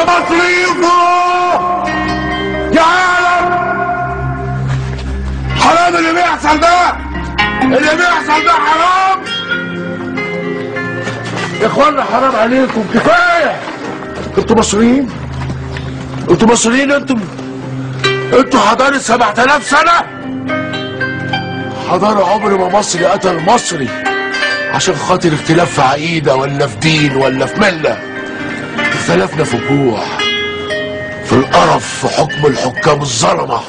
مصريكوا يا عالم. حرام اللي بيحصل ده، اللي بيحصل ده حرام يا اخوانا، حرام عليكم، كفايه. انتوا مصريين، انتوا مصريين، انتوا حضاره 7000 سنه، حضاره عمر ما مصري قتل مصري عشان خاطر اختلاف في عقيده ولا في دين ولا في مله. اختلفنا في الجوع، في القرف، في حكم الحكام الظلمه،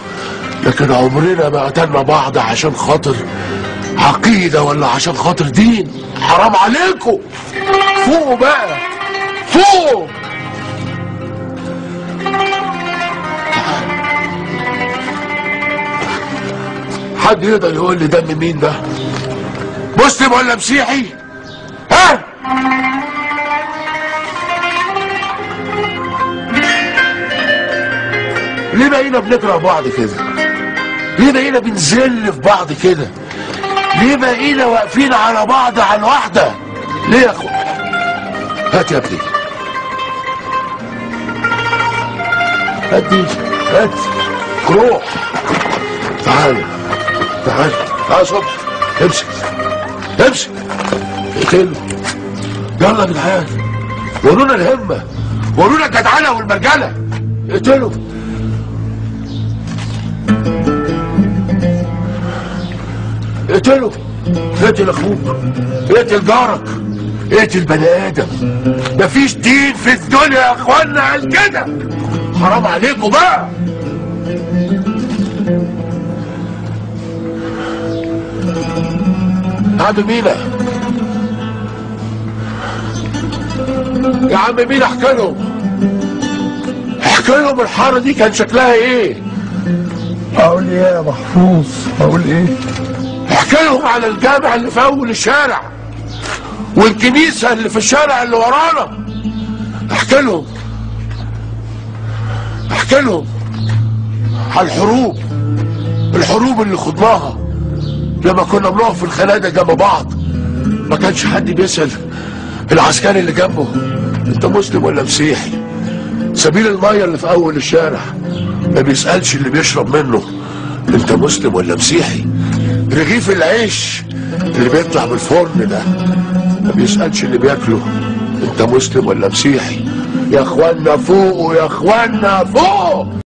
لكن عمرنا ما قتلنا بعض عشان خاطر عقيده ولا عشان خاطر دين. حرام عليكم، فوقوا بقى، فوقوا. حد يقدر يقول لي دم مين ده؟ مسلم ولا مسيحي؟ ها؟ ليه بقينا بنكره بعض كده؟ ليه بقينا بنذل في بعض كده؟ ليه بقينا واقفين على بعض على الواحده؟ ليه يا اخو؟ هات يا ابني، هات دي، هات، روح، تعال تعال تعال صبح، امسك امسك، اقتله. يلا يا جدعان، ورونا الهمه، ورونا الجدعنه والمرجله، اقتله. اقتله، اقتل اخوك، اقتل جارك، اقتل بني ادم. مفيش دين في الدنيا يا اخوانا قال كده. حرام عليكم بقى. عم مينا، يا عم مينا، احكي لهم، احكي لهم الحاره دي كان شكلها ايه؟ اقول ايه يا محفوظ؟ اقول ايه؟ احكي لهم على الجامع اللي في اول الشارع والكنيسه اللي في الشارع اللي ورانا. احكي لهم، احكي لهم على الحروب اللي خضناها لما كنا بنقف في الخنادق جنب بعض. ما كانش حد بيسأل العسكري اللي جنبه انت مسلم ولا مسيحي. سبيل الميه اللي في اول الشارع ما بيسألش اللي بيشرب منه انت مسلم ولا مسيحي. رغيف العيش اللي بيطلع من الفرن ده ما بيسألش اللي بياكله انت مسلم ولا مسيحي. يا اخوانا فوقوا، يا اخوانا فوق.